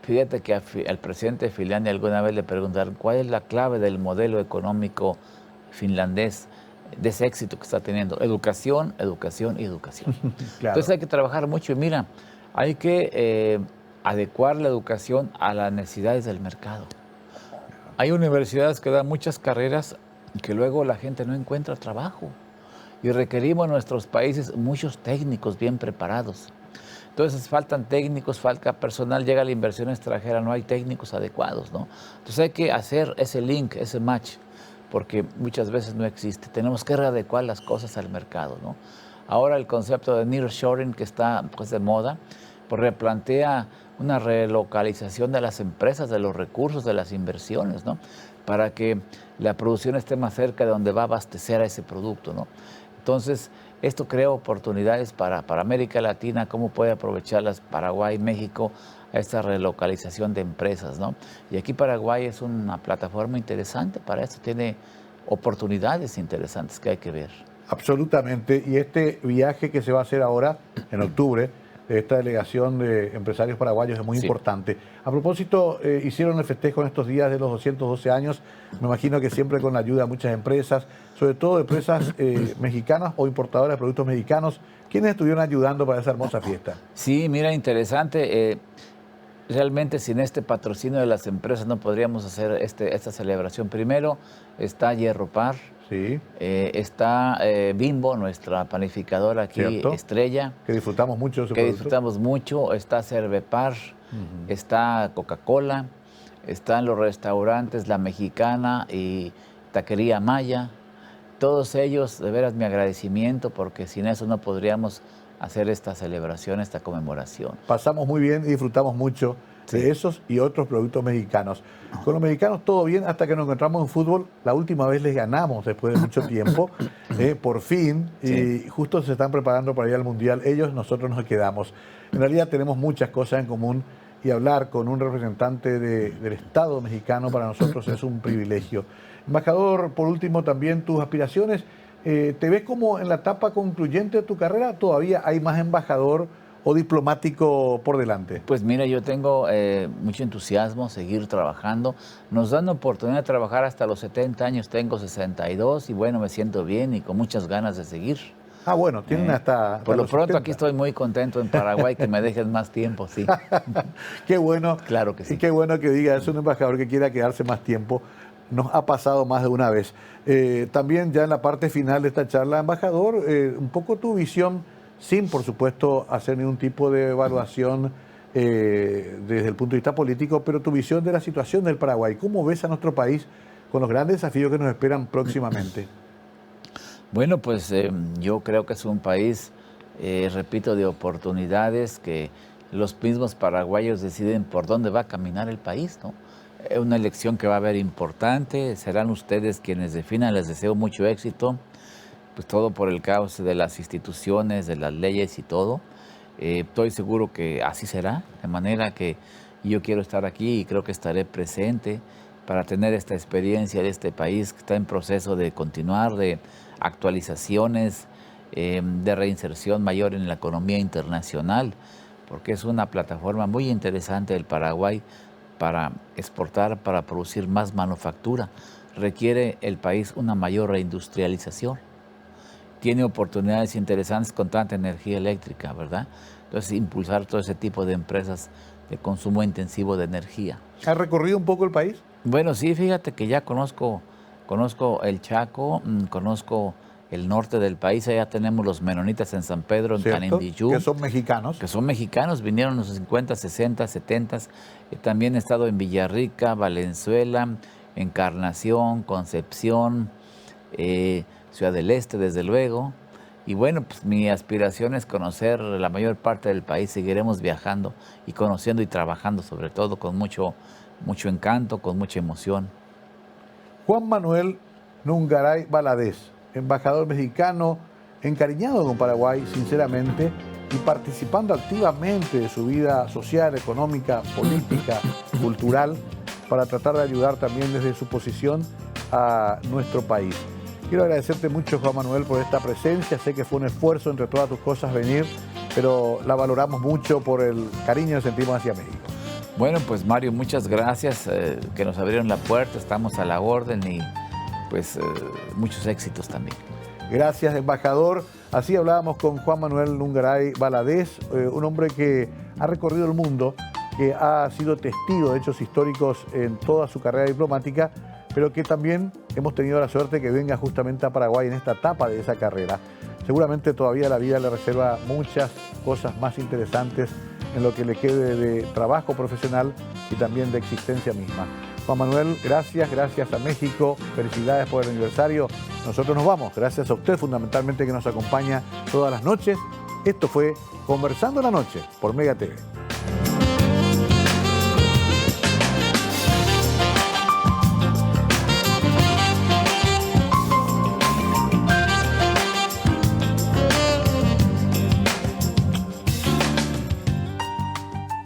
Fíjate que al presidente de Finlandia alguna vez le preguntaron cuál es la clave del modelo económico finlandés, de ese éxito que está teniendo. Educación, educación y educación. Claro. Entonces hay que trabajar mucho, y mira, hay que adecuar la educación a las necesidades del mercado. Hay universidades que dan muchas carreras y que luego la gente no encuentra trabajo, y requerimos en nuestros países muchos técnicos bien preparados. Entonces faltan técnicos, falta personal, llega la inversión extranjera, no hay técnicos adecuados, ¿no? Entonces hay que hacer ese link, ese match, porque muchas veces no existe. Tenemos que readecuar las cosas al mercado, ¿no? Ahora el concepto de nearshoring, que está pues, de moda, pues replantea una relocalización de las empresas, de los recursos, de las inversiones, ¿no? para que la producción esté más cerca de donde va a abastecer a ese producto, ¿no? Entonces, esto crea oportunidades para América Latina, cómo puede aprovecharlas Paraguay, México, a esta relocalización de empresas, ¿no? Y aquí Paraguay es una plataforma interesante para esto, tiene oportunidades interesantes que hay que ver. Absolutamente. Y este viaje que se va a hacer ahora, en octubre, de esta delegación de empresarios paraguayos es muy importante. A propósito, hicieron el festejo en estos días de los 212 años, me imagino que siempre con la ayuda de muchas empresas, sobre todo empresas mexicanas o importadoras de productos mexicanos. ¿Quiénes estuvieron ayudando para esa hermosa fiesta? Sí, mira, interesante. Realmente sin este patrocinio de las empresas no podríamos hacer esta celebración. Primero está Hierro-Par, sí. Está Bimbo, nuestra panificadora aquí, ¿cierto? Estrella. Que disfrutamos mucho de su producto. Disfrutamos mucho. Está Cervepar, está Coca-Cola, están los restaurantes La Mexicana y Taquería Maya. Todos ellos, de veras, mi agradecimiento, porque sin eso no podríamos hacer esta celebración, esta conmemoración. Pasamos muy bien y disfrutamos mucho de esos y otros productos mexicanos. Con los mexicanos todo bien hasta que nos encontramos en fútbol. La última vez les ganamos después de mucho tiempo, por fin, y justo se están preparando para ir al Mundial. Ellos, nosotros nos quedamos. En realidad tenemos muchas cosas en común y hablar con un representante del Estado mexicano para nosotros es un privilegio. Embajador, por último, también tus aspiraciones. ¿Te ves como en la etapa concluyente de tu carrera? ¿Todavía hay más embajador o diplomático por delante? Pues mira, yo tengo mucho entusiasmo, seguir trabajando. Nos dan la oportunidad de trabajar hasta los 70 años, tengo 62 y bueno, me siento bien y con muchas ganas de seguir. Ah, bueno, tienen hasta por lo los pronto 70. Aquí estoy muy contento en Paraguay, que me dejes más tiempo, sí. Qué bueno. Claro que sí. Y qué bueno que diga, es un embajador que quiera quedarse más tiempo. Nos ha pasado más de una vez. También ya en la parte final de esta charla, embajador, un poco tu visión, sin por supuesto hacer ningún tipo de evaluación desde el punto de vista político, pero tu visión de la situación del Paraguay. ¿Cómo ves a nuestro país con los grandes desafíos que nos esperan próximamente? Bueno, pues yo creo que es un país, repito, de oportunidades, que los mismos paraguayos deciden por dónde va a caminar el país, ¿no? Una elección que va a haber importante, serán ustedes quienes definan, les deseo mucho éxito, pues todo por el caos de las instituciones, de las leyes y todo. Estoy seguro que así será, de manera que yo quiero estar aquí y creo que estaré presente para tener esta experiencia de este país que está en proceso de continuar, de actualizaciones, de reinserción mayor en la economía internacional, porque es una plataforma muy interesante del Paraguay para exportar, para producir más manufactura. Requiere el país una mayor reindustrialización. Tiene oportunidades interesantes con tanta energía eléctrica, ¿verdad? Entonces, impulsar todo ese tipo de empresas de consumo intensivo de energía. ¿Has recorrido un poco el país? Bueno, sí, fíjate que ya conozco el Chaco, conozco el norte del país. Allá tenemos los menonitas en San Pedro, en Canindiyú. Que son mexicanos. Que son mexicanos, vinieron en los 50, 60, 70. También he estado en Villarrica, Valenzuela, Encarnación, Concepción, Ciudad del Este, desde luego. Y bueno, pues mi aspiración es conocer la mayor parte del país. Seguiremos viajando y conociendo y trabajando, sobre todo con mucho encanto, con mucha emoción. Juan Manuel Nungaray Valadez, embajador mexicano, encariñado con Paraguay, sinceramente, y participando activamente de su vida social, económica, política, cultural, para tratar de ayudar también desde su posición a nuestro país. Quiero agradecerte mucho, Juan Manuel, por esta presencia. Sé que fue un esfuerzo entre todas tus cosas venir, pero la valoramos mucho por el cariño que sentimos hacia México. Bueno, pues Mario, muchas gracias, que nos abrieron la puerta, estamos a la orden y pues muchos éxitos también. Gracias, embajador. Así hablábamos con Juan Manuel Nungaray Valadez, un hombre que ha recorrido el mundo, que ha sido testigo de hechos históricos en toda su carrera diplomática, pero que también hemos tenido la suerte que venga justamente a Paraguay en esta etapa de esa carrera. Seguramente todavía la vida le reserva muchas cosas más interesantes en lo que le quede de trabajo profesional y también de existencia misma. Juan Manuel, gracias a México, felicidades por el aniversario. Nosotros nos vamos, gracias a usted fundamentalmente que nos acompaña todas las noches. Esto fue Conversando la Noche por Mega TV.